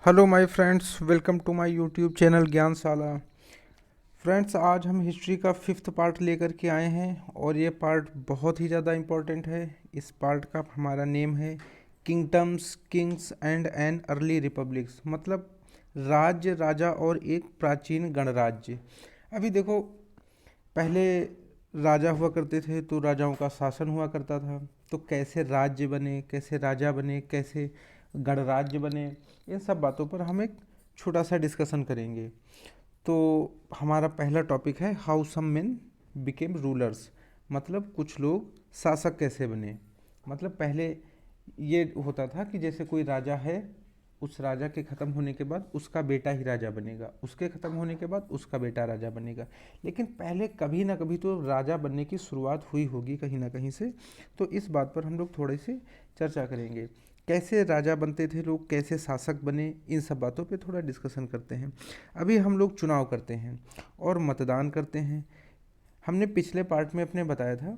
Hello my friends, welcome to my YouTube channel Gyanshala. Friends, आज हम history का fifth part लेकर के आए हैं और ये पार्ट बहुत ही ज़्यादा इम्पोर्टेंट है। इस पार्ट का हमारा नेम है kingdoms, Kings and an early republics, मतलब राज्य, राजा और एक प्राचीन गणराज्य। अभी देखो, पहले राजा हुआ करते थे तो राजाओं का शासन हुआ करता था। तो कैसे राज्य बने, कैसे राजा बने, कैसे गणराज्य बने, इन सब बातों पर हम एक छोटा सा डिस्कशन करेंगे। तो हमारा पहला टॉपिक है how some men became rulers, मतलब कुछ लोग शासक कैसे बने। मतलब पहले ये होता था कि जैसे कोई राजा है, उस राजा के ख़त्म होने के बाद उसका बेटा ही राजा बनेगा, उसके ख़त्म होने के बाद उसका बेटा राजा बनेगा। लेकिन पहले कभी ना कभी तो राजा बनने की शुरुआत हुई होगी कहीं ना कहीं से। तो इस बात पर हम लोग थोड़ी सी चर्चा करेंगे। कैसे राजा बनते थे लोग, कैसे शासक बने, इन सब बातों पे थोड़ा डिस्कशन करते हैं। अभी हम लोग चुनाव करते हैं और मतदान करते हैं। हमने पिछले पार्ट में अपने बताया था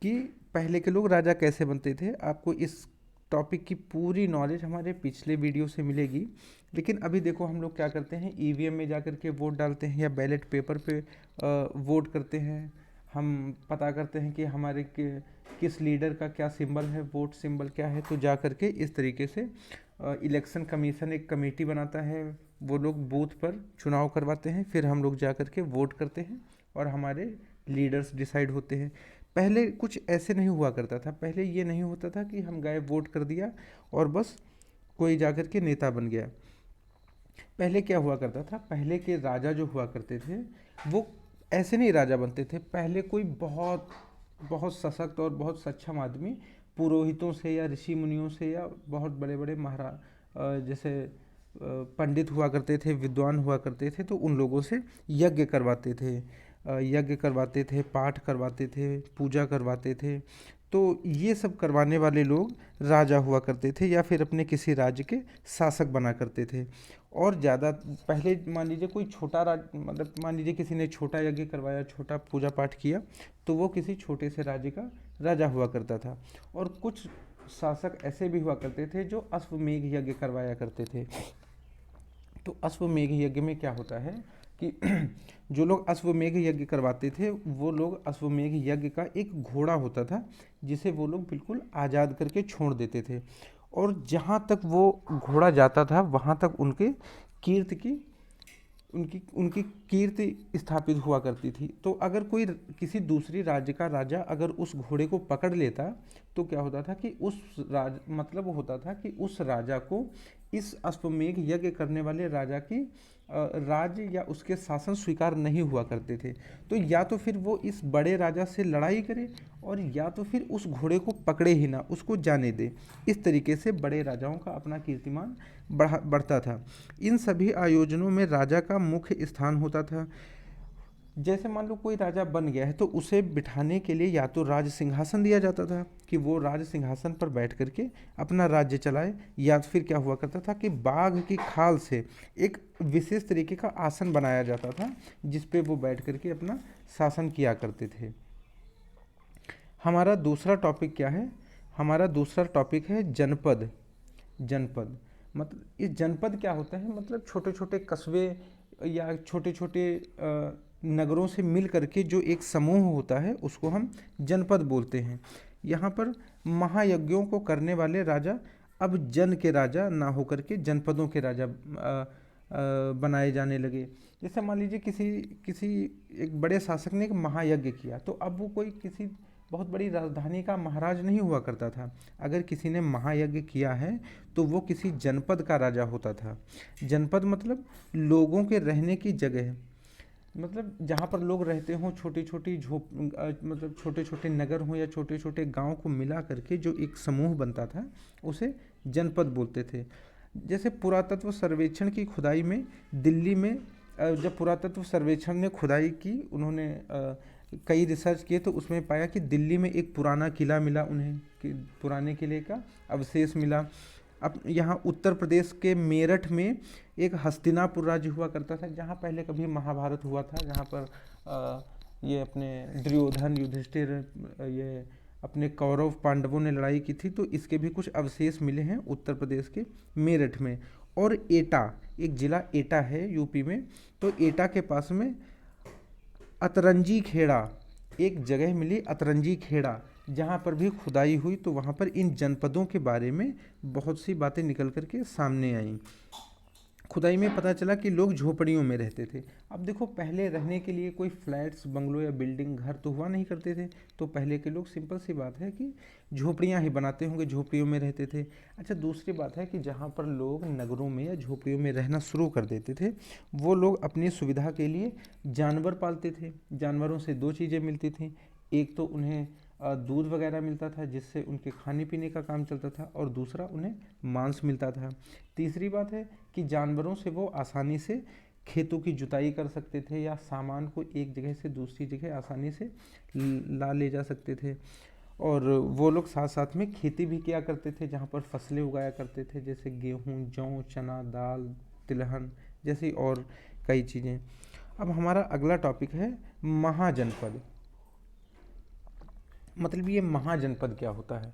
कि पहले के लोग राजा कैसे बनते थे। आपको इस टॉपिक की पूरी नॉलेज हमारे पिछले वीडियो से मिलेगी। लेकिन अभी देखो, हम लोग क्या करते हैं, ईवीएम में जा कर के वोट डालते हैं या बैलेट पेपर पे वोट करते हैं। हम पता करते हैं कि हमारे किस लीडर का क्या सिंबल है, वोट सिंबल क्या है। तो जा कर के इस तरीके से इलेक्शन कमीशन एक कमेटी बनाता है, वो लोग बूथ पर चुनाव करवाते हैं, फिर हम लोग जा कर के वोट करते हैं और हमारे लीडर्स डिसाइड होते हैं। पहले कुछ ऐसे नहीं हुआ करता था। पहले ये नहीं होता था कि हम गए वोट कर दिया और बस कोई जाकर के नेता बन गया। पहले क्या हुआ करता था, पहले के राजा जो हुआ करते थे वो ऐसे नहीं राजा बनते थे। पहले कोई बहुत बहुत सशक्त और बहुत सक्षम आदमी पुरोहितों से या ऋषि मुनियों से या बहुत बड़े बड़े जैसे पंडित हुआ करते थे, विद्वान हुआ करते थे, तो उन लोगों से यज्ञ करवाते थे। यज्ञ करवाते थे, पाठ करवाते थे, पूजा करवाते थे। तो ये सब करवाने वाले लोग राजा हुआ करते थे या फिर अपने किसी राज्य के शासक बना करते थे। और ज़्यादा पहले मान लीजिए कोई छोटा राज, मतलब मान लीजिए किसी ने छोटा यज्ञ करवाया, छोटा पूजा पाठ किया, तो वो किसी छोटे से राज्य का राजा हुआ करता था। और कुछ शासक ऐसे भी हुआ करते थे जो अश्वमेध यज्ञ करवाया करते थे। तो अश्वमेध यज्ञ में क्या होता है कि जो लोग अश्वमेध यज्ञ करवाते थे वो लोग अश्वमेध यज्ञ का एक घोड़ा होता था जिसे वो लोग बिल्कुल आज़ाद करके छोड़ देते थे। और जहाँ तक वो घोड़ा जाता था वहाँ तक कीर्ति की उनकी उनकी कीर्ति स्थापित हुआ करती थी। तो अगर कोई किसी दूसरी राज्य का राजा अगर उस घोड़े को पकड़ लेता तो क्या होता था कि उस मतलब होता था कि उस राजा को इस अश्वमेध यज्ञ करने वाले राजा की राज्य या उसके शासन स्वीकार नहीं हुआ करते थे। तो या तो फिर वो इस बड़े राजा से लड़ाई करे और या तो फिर उस घोड़े को पकड़े ही ना, उसको जाने दे। इस तरीके से बड़े राजाओं का अपना कीर्तिमान बढ़ता था। इन सभी आयोजनों में राजा का मुख्य स्थान होता था। जैसे मान लो कोई राजा बन गया है तो उसे बिठाने के लिए या तो राज सिंहासन दिया जाता था कि वो राज सिंहासन पर बैठ करके अपना राज्य चलाए, या फिर क्या हुआ करता था कि बाघ की खाल से एक विशेष तरीके का आसन बनाया जाता था जिस पे वो बैठ करके अपना शासन किया करते थे। हमारा दूसरा टॉपिक क्या है, हमारा दूसरा टॉपिक है जनपद। जनपद मतलब इस जनपद क्या होता है, मतलब छोटे छोटे कस्बे या छोटे छोटे नगरों से मिल करके जो एक समूह होता है उसको हम जनपद बोलते हैं। यहाँ पर महायज्ञों को करने वाले राजा अब जन के राजा ना होकर के जनपदों के राजा बनाए जाने लगे। जैसे मान लीजिए किसी किसी एक बड़े शासक ने एक महायज्ञ किया तो अब वो कोई किसी बहुत बड़ी राजधानी का महाराज नहीं हुआ करता था। अगर किसी ने महायज्ञ किया है तो वो किसी जनपद का राजा होता था। जनपद मतलब लोगों के रहने की जगह, मतलब जहाँ पर लोग रहते हों, छोटी छोटी मतलब छोटे छोटे नगर हों या छोटे छोटे गांव को मिला करके जो एक समूह बनता था उसे जनपद बोलते थे। जैसे पुरातत्व सर्वेक्षण की खुदाई में दिल्ली में जब पुरातत्व सर्वेक्षण ने खुदाई की, उन्होंने कई रिसर्च किए तो उसमें पाया कि दिल्ली में एक पुराना किला मिला उन्हें, कि पुराने किले का अवशेष मिला। अब यहाँ उत्तर प्रदेश के मेरठ में एक हस्तिनापुर राज्य हुआ करता था जहाँ पहले कभी महाभारत हुआ था, जहाँ पर ये अपने दुर्योधन युधिष्ठिर ये अपने कौरव पांडवों ने लड़ाई की थी। तो इसके भी कुछ अवशेष मिले हैं उत्तर प्रदेश के मेरठ में। और एटा, एक ज़िला एटा है यूपी में, तो एटा के पास में अतरंजी खेड़ा एक जगह मिली, अतरंजी खेड़ा, जहाँ पर भी खुदाई हुई तो वहाँ पर इन जनपदों के बारे में बहुत सी बातें निकल कर के सामने आईं। खुदाई में पता चला कि लोग झोपड़ियों में रहते थे। अब देखो, पहले रहने के लिए कोई फ्लैट्स, बंगलो या बिल्डिंग, घर तो हुआ नहीं करते थे, तो पहले के लोग, सिंपल सी बात है कि झोपड़ियाँ ही बनाते होंगे, झोपड़ियों में रहते थे। अच्छा, दूसरी बात है कि जहाँ पर लोग नगरों में या झोपड़ियों में रहना शुरू कर देते थे, वो लोग अपनी सुविधा के लिए जानवर पालते थे। जानवरों से दो चीज़ें मिलती थी, एक तो उन्हें दूध वगैरह मिलता था जिससे उनके खाने पीने का काम चलता था, और दूसरा उन्हें मांस मिलता था। तीसरी बात है कि जानवरों से वो आसानी से खेतों की जुताई कर सकते थे या सामान को एक जगह से दूसरी जगह आसानी से ला ले जा सकते थे। और वो लोग साथ साथ में खेती भी किया करते थे, जहाँ पर फसलें उगाया करते थे, जैसे गेहूँ, जौ, चना, दाल, तिलहन जैसी और कई चीज़ें। अब हमारा अगला टॉपिक है महाजनपद। मतलब ये महाजनपद क्या होता है?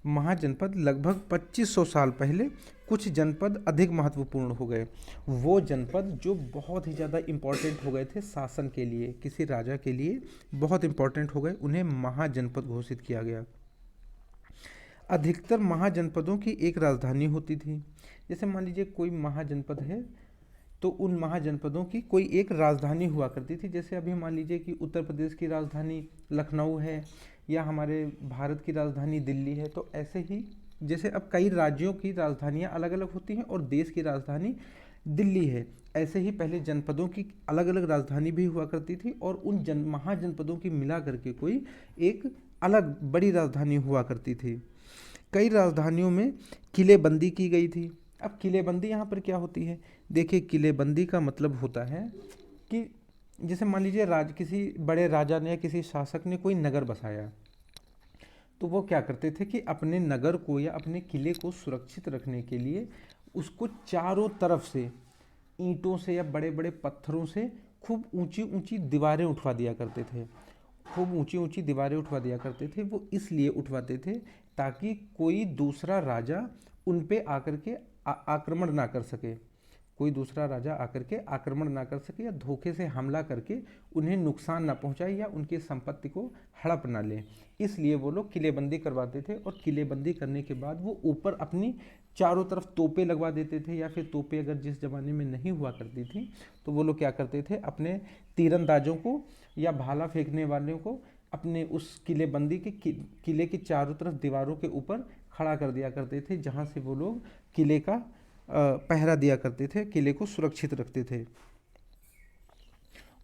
महाजनपद लगभग 2500 साल पहले कुछ जनपद अधिक महत्वपूर्ण हो गए। वो जनपद जो बहुत ही ज़्यादा इम्पोर्टेंट हो गए थे शासन के लिए, किसी राजा के लिए बहुत इम्पोर्टेंट हो गए, उन्हें महाजनपद घोषित किया गया। अधिकतर महाजनपदों की एक राजधानी होती थी। जैसे मान लीजिए कोई महाजनपद है तो उन महाजनपदों की कोई एक राजधानी हुआ करती थी। जैसे अभी मान लीजिए कि उत्तर प्रदेश की राजधानी लखनऊ है, या हमारे भारत की राजधानी दिल्ली है, तो ऐसे ही जैसे अब कई राज्यों की राजधानियाँ अलग अलग होती हैं और देश की राजधानी दिल्ली है, ऐसे ही पहले जनपदों की अलग अलग राजधानी भी हुआ करती थी, और उन महाजनपदों की मिला करके कोई एक अलग बड़ी राजधानी हुआ करती थी। कई राजधानियों में किलेबंदी की गई थी। अब किलेबंदी यहाँ पर क्या होती है? देखिए, किलेबंदी का मतलब होता है कि जैसे मान लीजिए किसी बड़े राजा ने या किसी शासक ने कोई नगर बसाया, तो वो क्या करते थे कि अपने नगर को या अपने किले को सुरक्षित रखने के लिए उसको चारों तरफ से ईंटों से या बड़े बड़े पत्थरों से खूब ऊंची ऊंची दीवारें उठवा दिया करते थे। खूब ऊंची ऊंची दीवारें उठवा दिया करते थे। वो इसलिए उठवाते थे ताकि कोई दूसरा राजा उन पे आकर के आक्रमण ना कर सके, कोई दूसरा राजा आकर के आक्रमण ना कर सके या धोखे से हमला करके उन्हें नुकसान ना पहुंचाए या उनकी संपत्ति को हड़प ना ले। इसलिए वो लोग किलेबंदी करवाते थे, और किलेबंदी करने के बाद वो ऊपर अपनी चारों तरफ तोपें लगवा देते थे, या फिर तोपें अगर जिस ज़माने में नहीं हुआ करती थी तो वो लोग क्या करते थे, अपने तीरंदाजों को या भाला फेंकने वालों को अपने उस किलेबंदी के किले की चारों तरफ दीवारों के ऊपर खड़ा कर दिया करते थे, जहाँ से वो लोग किले का पहरा दिया करते थे, किले को सुरक्षित रखते थे।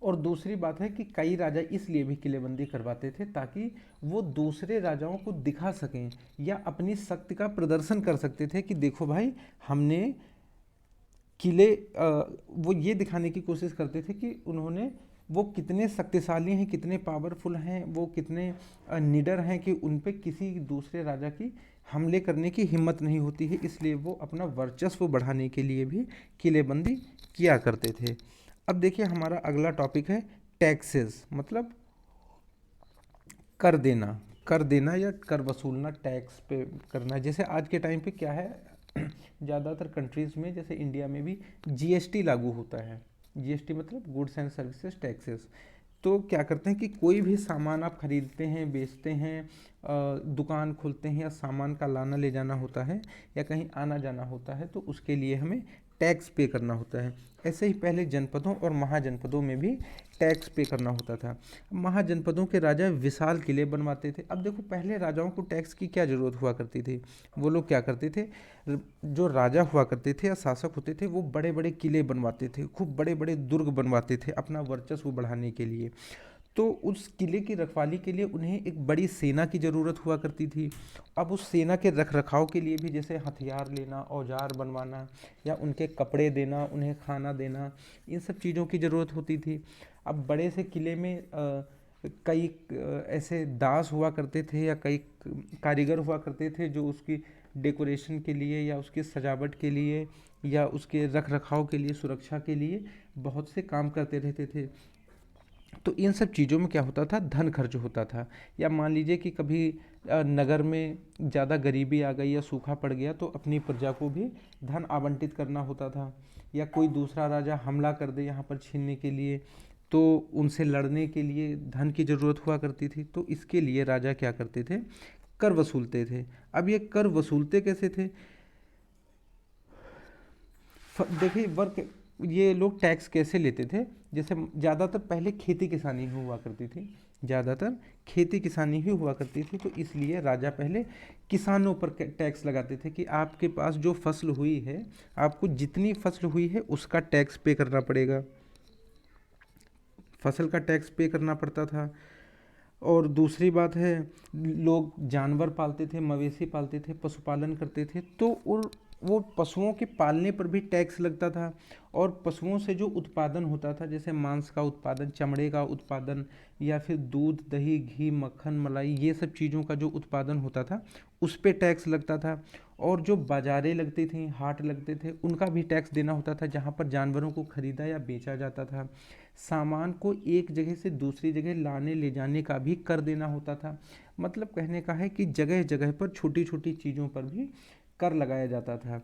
और दूसरी बात है कि कई राजा इसलिए भी किलेबंदी करवाते थे ताकि वो दूसरे राजाओं को दिखा सकें या अपनी शक्ति का प्रदर्शन कर सकते थे कि देखो भाई, हमने किले वो ये दिखाने की कोशिश करते थे कि उन्होंने वो कितने शक्तिशाली हैं, कितने पावरफुल हैं, वो कितने निडर हैं कि उन पे किसी दूसरे राजा की हमले करने की हिम्मत नहीं होती है। इसलिए वो अपना वर्चस्व बढ़ाने के लिए भी किलेबंदी किया करते थे। अब देखिए, हमारा अगला टॉपिक है टैक्सेस, मतलब कर देना। कर देना या कर वसूलना, टैक्स पे करना। जैसे आज के टाइम पे क्या है, ज़्यादातर कंट्रीज़ में जैसे इंडिया में भी जीएसटी लागू होता है। जीएसटी मतलब गुड्स एंड सर्विसेज टैक्सेस। तो क्या करते हैं कि कोई भी सामान आप खरीदते हैं, बेचते हैं, दुकान खोलते हैं या सामान का लाना ले जाना होता है या कहीं आना जाना होता है, तो उसके लिए हमें टैक्स पे करना होता है। ऐसे ही पहले जनपदों और महाजनपदों में भी टैक्स पे करना होता था। महाजनपदों के राजा विशाल किले बनवाते थे। अब देखो, पहले राजाओं को टैक्स की क्या ज़रूरत हुआ करती थी? वो लोग क्या करते थे, जो राजा हुआ करते थे या शासक होते थे, वो बड़े बड़े किले बनवाते थे, खूब बड़े बड़े दुर्ग बनवाते थे अपना वर्चस्व बढ़ाने के लिए। तो उस किले की रखवाली के लिए उन्हें एक बड़ी सेना की ज़रूरत हुआ करती थी। अब उस सेना के रख रखाव के लिए भी जैसे हथियार लेना, औजार बनवाना या उनके कपड़े देना, उन्हें खाना देना, इन सब चीज़ों की ज़रूरत होती थी। अब बड़े से किले में कई ऐसे दास हुआ करते थे या कई कारीगर हुआ करते थे जो उसकी डेकोरेशन के लिए या उसकी सजावट के लिए या उसके रख रखाव के लिए, सुरक्षा के लिए बहुत से काम करते रहते थे। तो इन सब चीज़ों में क्या होता था, धन खर्च होता था। या मान लीजिए कि कभी नगर में ज़्यादा गरीबी आ गई या सूखा पड़ गया तो अपनी प्रजा को भी धन आवंटित करना होता था। या कोई दूसरा राजा हमला कर दे यहाँ पर छीनने के लिए, तो उनसे लड़ने के लिए धन की ज़रूरत हुआ करती थी। तो इसके लिए राजा क्या करते थे, कर वसूलते थे। अब ये कर वसूलते कैसे थे, देखिए वर्क, ये लोग टैक्स कैसे लेते थे। जैसे ज़्यादातर पहले खेती किसानी ही हुआ करती थी, ज़्यादातर खेती किसानी ही हुआ करती थी। तो इसलिए राजा पहले किसानों पर टैक्स लगाते थे कि आपके पास जो फसल हुई है, आपको जितनी फसल हुई है उसका टैक्स पे करना पड़ेगा, फसल का टैक्स पे करना पड़ता था। और दूसरी बात है, लोग जानवर पालते थे, मवेशी पालते थे, पशुपालन करते थे, तो उन वो पशुओं के पालने पर भी टैक्स लगता था। और पशुओं से जो उत्पादन होता था, जैसे मांस का उत्पादन, चमड़े का उत्पादन, या फिर दूध, दही, घी, मक्खन, मलाई, ये सब चीज़ों का जो उत्पादन होता था उस पे टैक्स लगता था। और जो बाजारें लगती थी, हाट लगते थे, उनका भी टैक्स देना होता था, जहाँ पर जानवरों को खरीदा या बेचा जाता था। सामान को एक जगह से दूसरी जगह लाने ले जाने का भी कर देना होता था। मतलब कहने का है कि जगह जगह पर छोटी छोटी चीज़ों पर भी कर लगाया जाता था।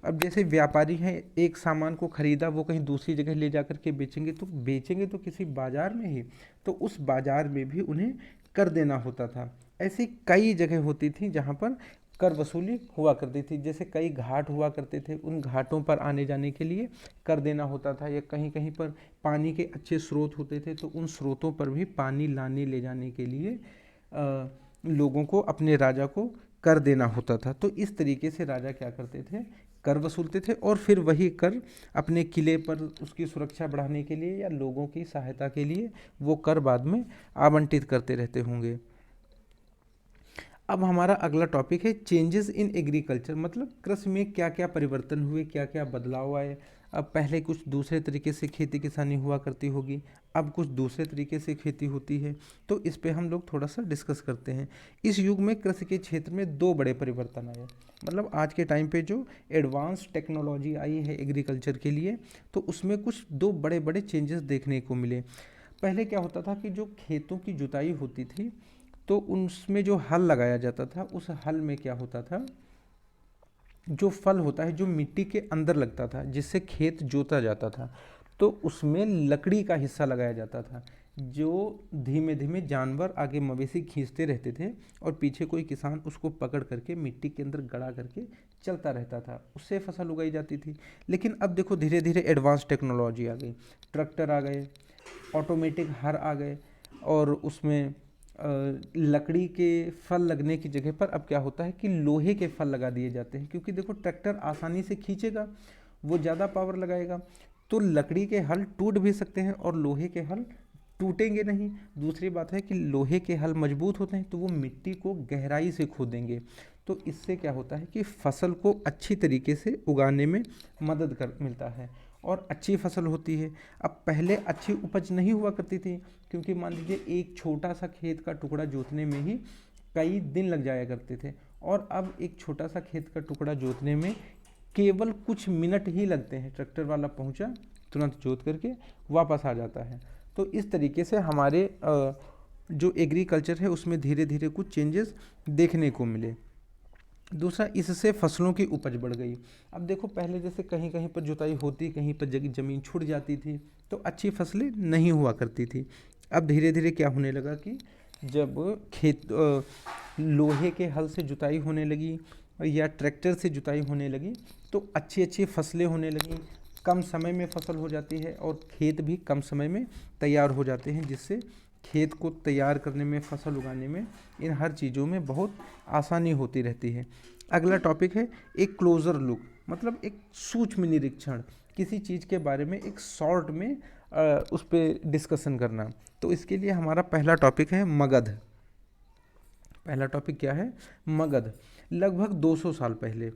अब जैसे व्यापारी हैं, एक सामान को खरीदा, वो कहीं दूसरी जगह ले जा कर के बेचेंगे तो किसी बाजार में ही, तो उस बाजार में भी उन्हें कर देना होता था। ऐसी कई जगह होती थी जहाँ पर कर वसूली हुआ करती थी। जैसे कई घाट हुआ करते थे, उन घाटों पर आने जाने के लिए कर देना होता था। या कहीं कहीं पर पानी के अच्छे स्रोत होते थे, तो उन स्रोतों पर भी पानी लाने ले जाने के लिए लोगों को, अपने राजा को कर देना होता था। तो इस तरीके से राजा क्या करते थे, कर वसूलते थे। और फिर वही कर अपने किले पर उसकी सुरक्षा बढ़ाने के लिए या लोगों की सहायता के लिए वो कर बाद में आवंटित करते रहते होंगे। अब हमारा अगला टॉपिक है चेंजेस इन एग्रीकल्चर, मतलब कृषि में क्या क्या परिवर्तन हुए, क्या क्या बदलाव आए। अब पहले कुछ दूसरे तरीके से खेती किसानी हुआ करती होगी, अब कुछ दूसरे तरीके से खेती होती है। तो इस पे हम लोग थोड़ा सा डिस्कस करते हैं। इस युग में कृषि के क्षेत्र में दो बड़े परिवर्तन आए। मतलब आज के टाइम पे जो एडवांस टेक्नोलॉजी आई है एग्रीकल्चर के लिए, तो उसमें कुछ दो बड़े बड़े चेंजेस देखने को मिले। पहले क्या होता था कि जो खेतों की जुताई होती थी, तो उसमें जो हल लगाया जाता था, उस हल में क्या होता था, जो फल होता है जो मिट्टी के अंदर लगता था, जिससे खेत जोता जाता था, तो उसमें लकड़ी का हिस्सा लगाया जाता था, जो धीमे धीमे जानवर आगे मवेशी खींचते रहते थे, और पीछे कोई किसान उसको पकड़ करके मिट्टी के अंदर गड़ा करके चलता रहता था, उससे फसल उगाई जाती थी। लेकिन अब देखो धीरे धीरे एडवांस टेक्नोलॉजी आ गई, ट्रैक्टर आ गए, ऑटोमेटिक हर आ गए, और उसमें लकड़ी के फल लगने की जगह पर अब क्या होता है कि लोहे के फल लगा दिए जाते हैं। क्योंकि देखो ट्रैक्टर आसानी से खींचेगा, वो ज़्यादा पावर लगाएगा, तो लकड़ी के हल टूट भी सकते हैं और लोहे के हल टूटेंगे नहीं। दूसरी बात है कि लोहे के हल मजबूत होते हैं, तो वो मिट्टी को गहराई से खोदेंगे। तो इससे क्या होता है कि फसल को अच्छी तरीके से उगाने में मदद कर मिलता है और अच्छी फसल होती है। अब पहले अच्छी उपज नहीं हुआ करती थी, क्योंकि मान लीजिए एक छोटा सा खेत का टुकड़ा जोतने में ही कई दिन लग जाया करते थे, और अब एक छोटा सा खेत का टुकड़ा जोतने में केवल कुछ मिनट ही लगते हैं। ट्रैक्टर वाला पहुंचा, तुरंत जोत करके वापस आ जाता है। तो इस तरीके से हमारे जो एग्रीकल्चर है उसमें धीरे धीरे कुछ चेंजेस देखने को मिले। दूसरा, इससे फसलों की उपज बढ़ गई। अब देखो पहले जैसे कहीं कहीं पर जुताई होती, कहीं पर जगह ज़मीन छूट जाती थी, तो अच्छी फसलें नहीं हुआ करती थी। अब धीरे धीरे क्या होने लगा कि जब लोहे के हल से जुताई होने लगी या ट्रैक्टर से जुताई होने लगी, तो अच्छी अच्छी फसलें होने लगीं, कम समय में फसल हो जाती है और खेत भी कम समय में तैयार हो जाते हैं, जिससे खेत को तैयार करने में, फसल उगाने में, इन हर चीज़ों में बहुत आसानी होती रहती है। अगला टॉपिक है एक क्लोज़र लुक, मतलब एक सूक्ष्म निरीक्षण, किसी चीज़ के बारे में एक शॉर्ट में उस पर डिस्कशन करना। तो इसके लिए हमारा पहला टॉपिक है मगध। पहला टॉपिक क्या है, मगध। लगभग 200 साल पहले,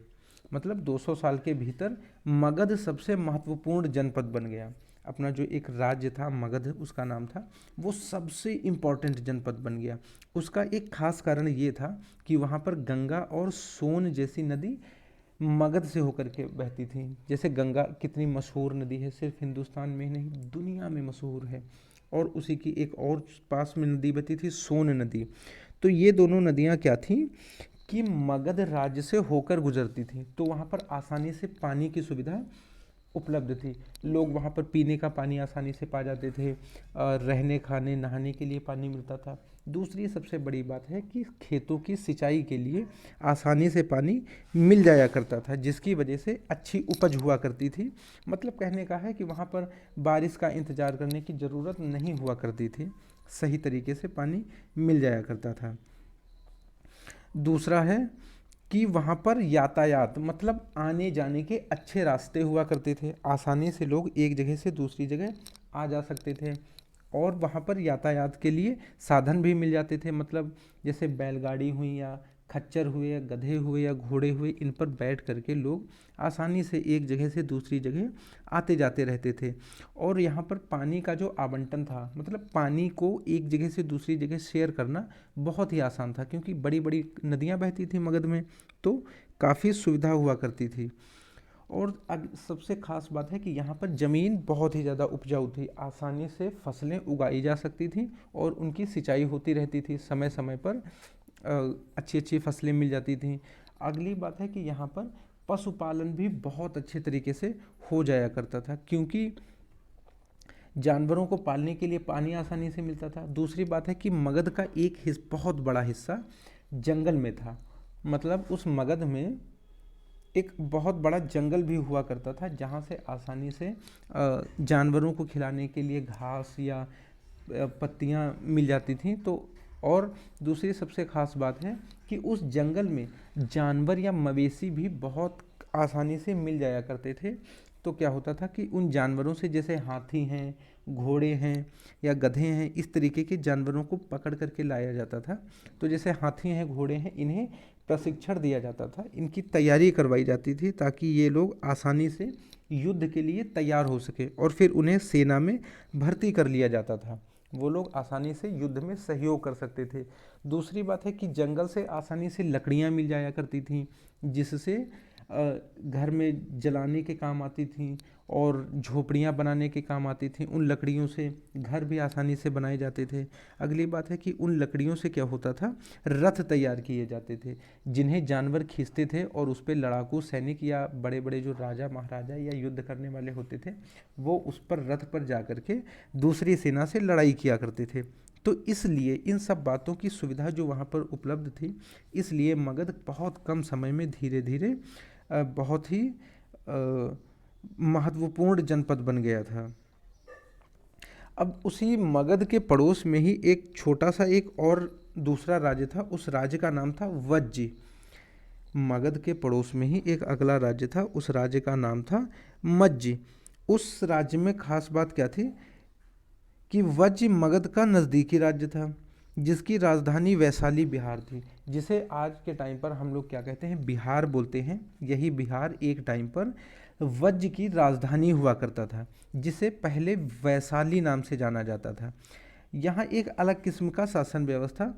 मतलब 200 साल के भीतर मगध सबसे महत्वपूर्ण जनपद बन गया। अपना जो एक राज्य था मगध, उसका नाम था, वो सबसे इम्पोर्टेंट जनपद बन गया। उसका एक खास कारण ये था कि वहाँ पर गंगा और सोन जैसी नदी मगध से होकर के बहती थी। जैसे गंगा कितनी मशहूर नदी है, सिर्फ हिंदुस्तान में ही नहीं दुनिया में मशहूर है, और उसी की एक और पास में नदी बहती थी, सोन नदी। तो ये दोनों नदियाँ क्या थीं कि मगध राज्य से होकर गुजरती थी, तो वहाँ पर आसानी से पानी की सुविधा उपलब्ध थी। लोग वहाँ पर पीने का पानी आसानी से पा जाते थे, रहने खाने नहाने के लिए पानी मिलता था। दूसरी सबसे बड़ी बात है कि खेतों की सिंचाई के लिए आसानी से पानी मिल जाया करता था, जिसकी वजह से अच्छी उपज हुआ करती थी। मतलब कहने का है कि वहाँ पर बारिश का इंतज़ार करने की ज़रूरत नहीं हुआ करती थी, सही तरीके से पानी मिल जाया करता था। दूसरा है कि वहाँ पर यातायात मतलब आने जाने के अच्छे रास्ते हुआ करते थे, आसानी से लोग एक जगह से दूसरी जगह आ जा सकते थे। और वहाँ पर यातायात के लिए साधन भी मिल जाते थे, मतलब जैसे बैलगाड़ी हुई या खच्चर हुए या गधे हुए या घोड़े हुए, इन पर बैठ करके लोग आसानी से एक जगह से दूसरी जगह आते जाते रहते थे। और यहाँ पर पानी का जो आवंटन था, मतलब पानी को एक जगह से दूसरी जगह शेयर करना बहुत ही आसान था, क्योंकि बड़ी बड़ी नदियाँ बहती थी मगध में, तो काफ़ी सुविधा हुआ करती थी। और अब सबसे ख़ास बात है कि यहाँ पर ज़मीन बहुत ही ज़्यादा उपजाऊ थी, आसानी से फसलें उगाई जा सकती थी और उनकी सिंचाई होती रहती थी, समय समय पर अच्छी अच्छी फसलें मिल जाती थीं। अगली बात है कि यहाँ पर पशुपालन भी बहुत अच्छे तरीके से हो जाया करता था, क्योंकि जानवरों को पालने के लिए पानी आसानी से मिलता था। दूसरी बात है कि मगध का एक बहुत बड़ा हिस्सा जंगल में था, मतलब उस मगध में एक बहुत बड़ा जंगल भी हुआ करता था, जहाँ से आसानी से जानवरों को खिलाने के लिए घास या पत्तियाँ मिल जाती थीं। तो और दूसरी सबसे ख़ास बात है कि उस जंगल में जानवर या मवेशी भी बहुत आसानी से मिल जाया करते थे। तो क्या होता था कि उन जानवरों से, जैसे हाथी हैं, घोड़े हैं या गधे हैं, इस तरीके के जानवरों को पकड़ करके लाया जाता था। तो जैसे हाथी हैं, घोड़े हैं, इन्हें प्रशिक्षण दिया जाता था, इनकी तैयारी करवाई जाती थी, ताकि ये लोग आसानी से युद्ध के लिए तैयार हो सके, और फिर उन्हें सेना में भर्ती कर लिया जाता था, वो लोग आसानी से युद्ध में सहयोग कर सकते थे। दूसरी बात है कि जंगल से आसानी से लकड़ियाँ मिल जाया करती थीं, जिससे घर में जलाने के काम आती थीं और झोपड़ियाँ बनाने के काम आती थीं। उन लकड़ियों से घर भी आसानी से बनाए जाते थे। अगली बात है कि उन लकड़ियों से क्या होता था, रथ तैयार किए जाते थे, जिन्हें जानवर खींचते थे और उस पर लड़ाकू सैनिक या बड़े बड़े जो राजा महाराजा या युद्ध करने वाले होते थे, वो उस पर रथ पर जा कर के दूसरी सेना से लड़ाई किया करते थे। तो इसलिए इन सब बातों की सुविधा जो वहाँ पर उपलब्ध थी, इसलिए मगध बहुत कम समय में धीरे धीरे बहुत ही महत्वपूर्ण जनपद बन गया था। अब उसी मगध के पड़ोस में ही एक छोटा सा एक और दूसरा राज्य था, उस राज्य का नाम था वज्जी। मगध के पड़ोस में ही एक अगला राज्य था, उस राज्य का नाम था मज्जी। उस राज्य में खास बात क्या थी कि वज्जी मगध का नज़दीकी राज्य था, जिसकी राजधानी वैशाली बिहार थी, जिसे आज के टाइम पर हम लोग क्या कहते हैं, बिहार बोलते हैं। यही बिहार एक टाइम पर वज्ज की राजधानी हुआ करता था, जिसे पहले वैशाली नाम से जाना जाता था। यहाँ एक अलग किस्म का शासन व्यवस्था,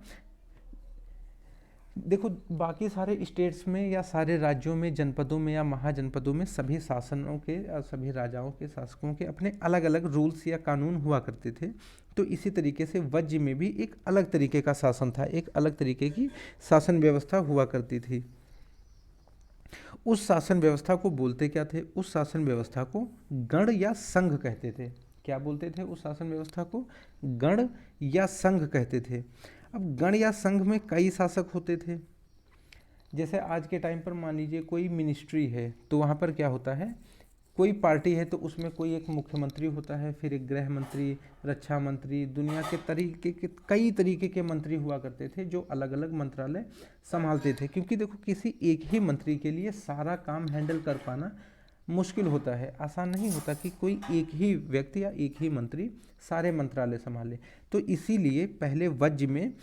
देखो बाकी सारे स्टेट्स में या सारे राज्यों में, जनपदों में या महाजनपदों में सभी शासनों के, सभी राजाओं के, शासकों के अपने अलग अलग रूल्स या कानून हुआ करते थे। तो इसी तरीके से वज्ज में भी एक अलग तरीके का शासन था, एक अलग तरीके की शासन व्यवस्था हुआ करती थी। उस शासन व्यवस्था को बोलते क्या थे, उस शासन व्यवस्था को गण या संघ कहते थे। क्या बोलते थे उस शासन व्यवस्था को, गण या संघ कहते थे। अब गण या संघ में कई शासक होते थे। जैसे आज के टाइम पर मान लीजिए कोई मिनिस्ट्री है, तो वहाँ पर क्या होता है, कोई पार्टी है तो उसमें कोई एक मुख्यमंत्री होता है, फिर एक गृह मंत्री, रक्षा मंत्री, दुनिया के तरीके के कई तरीके के मंत्री हुआ करते थे, जो अलग अलग मंत्रालय संभालते थे। क्योंकि देखो किसी एक ही मंत्री के लिए सारा काम हैंडल कर पाना मुश्किल होता है, आसान नहीं होता कि कोई एक ही व्यक्ति या एक ही मंत्री सारे मंत्रालय संभाले। तो इसीलिए पहले वज्ज में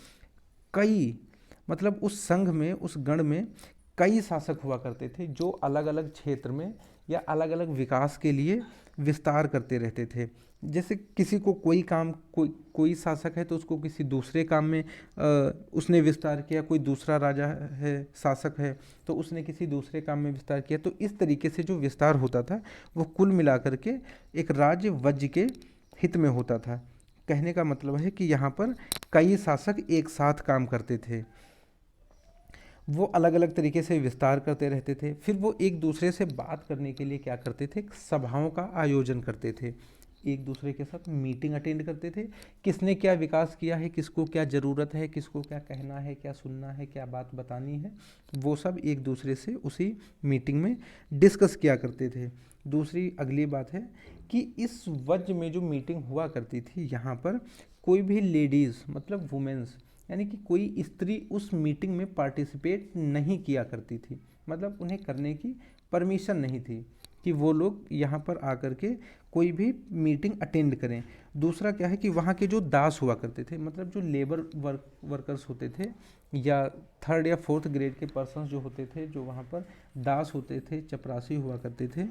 कई, मतलब उस संघ में, उस गण में कई शासक हुआ करते थे, जो अलग अलग क्षेत्र में या अलग अलग विकास के लिए विस्तार करते रहते थे। जैसे किसी को कोई काम, कोई शासक है तो उसको किसी दूसरे काम में उसने विस्तार किया, कोई दूसरा राजा है, शासक है, तो उसने किसी दूसरे काम में विस्तार किया। तो इस तरीके से जो विस्तार होता था वो कुल मिलाकर के एक राज्य वज्ज के हित में होता था, कहने का मतलब है कि यहाँ पर कई शासक एक साथ काम करते थे, वो अलग अलग तरीके से विस्तार करते रहते थे। फिर वो एक दूसरे से बात करने के लिए क्या करते थे, सभाओं का आयोजन करते थे, एक दूसरे के साथ मीटिंग अटेंड करते थे। किसने क्या विकास किया है, किसको क्या ज़रूरत है, किसको क्या कहना है, क्या सुनना है, क्या बात बतानी है, वो सब एक दूसरे से उसी मीटिंग में डिस्कस किया करते थे। दूसरी अगली बात है कि इस वज्र में जो मीटिंग हुआ करती थी, यहाँ पर कोई भी लेडीज़ मतलब वुमेन्स यानी कि कोई स्त्री उस मीटिंग में पार्टिसिपेट नहीं किया करती थी, मतलब उन्हें करने की परमिशन नहीं थी कि वो लोग यहाँ पर आकर के कोई भी मीटिंग अटेंड करें। दूसरा क्या है कि वहाँ के जो दास हुआ करते थे, मतलब जो लेबर वर्कर्स होते थे या थर्ड या फोर्थ ग्रेड के पर्सन्स जो होते थे, जो वहाँ पर दास होते थे, चपरासी हुआ करते थे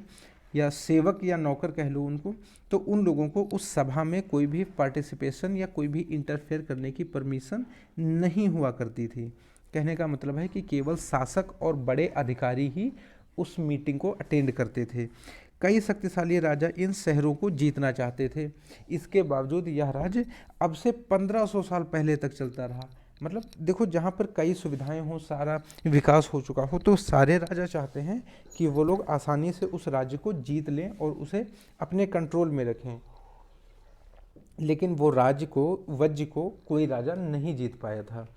या सेवक या नौकर कह लो उनको, तो उन लोगों को उस सभा में कोई भी पार्टिसिपेशन या कोई भी इंटरफेयर करने की परमिशन नहीं हुआ करती थी। कहने का मतलब है कि केवल शासक और बड़े अधिकारी ही उस मीटिंग को अटेंड करते थे। कई शक्तिशाली राजा इन शहरों को जीतना चाहते थे, इसके बावजूद यह राज्य अब से 1500 साल पहले तक चलता रहा। मतलब देखो, जहाँ पर कई सुविधाएं हों, सारा विकास हो चुका हो, तो सारे राजा चाहते हैं कि वो लोग आसानी से उस राज्य को जीत लें और उसे अपने कंट्रोल में रखें। लेकिन वो राज्य को, वज्र को कोई राजा नहीं जीत पाया था।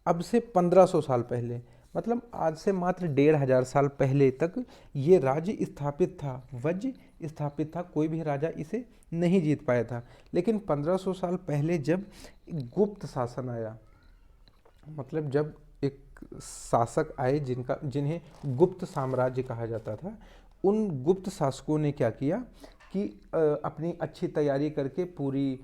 अब से 1500 साल पहले, मतलब आज से मात्र 1500 साल पहले तक ये राज्य स्थापित था, वज्र स्थापित था, कोई भी राजा इसे नहीं जीत पाया था। लेकिन 1500 साल पहले जब गुप्त शासन आया, मतलब जब एक शासक आए जिन्हें गुप्त साम्राज्य कहा जाता था, उन गुप्त शासकों ने क्या किया कि अपनी अच्छी तैयारी करके पूरी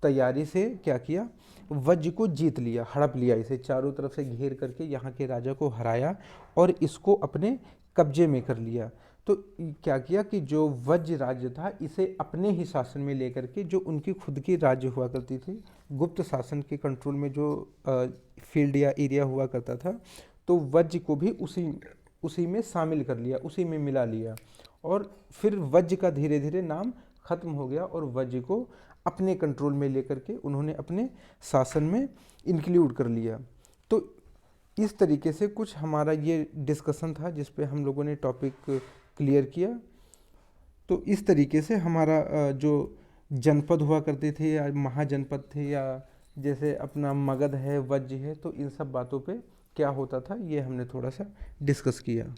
तैयारी से क्या किया, वज्र को जीत लिया, हड़प लिया, इसे चारों तरफ से घेर करके यहाँ के राजा को हराया और इसको अपने कब्जे में कर लिया। तो क्या किया कि जो वज्र राज्य था इसे अपने ही शासन में लेकर के, जो उनकी खुद की राज्य हुआ करती थी, गुप्त शासन के कंट्रोल में जो फील्ड या एरिया हुआ करता था, तो वज्र को भी उसी में शामिल कर लिया, उसी में मिला लिया। और फिर वज्र का धीरे धीरे नाम खत्म हो गया और वज्र को अपने कंट्रोल में लेकर के उन्होंने अपने शासन में इंक्लूड कर लिया। तो इस तरीके से कुछ हमारा ये डिस्कशन था जिस पे हम लोगों ने टॉपिक क्लियर किया। तो इस तरीके से हमारा जो जनपद हुआ करते थे या महाजनपद थे, या जैसे अपना मगध है, वज्र है, तो इन सब बातों पे क्या होता था ये हमने थोड़ा सा डिस्कस किया।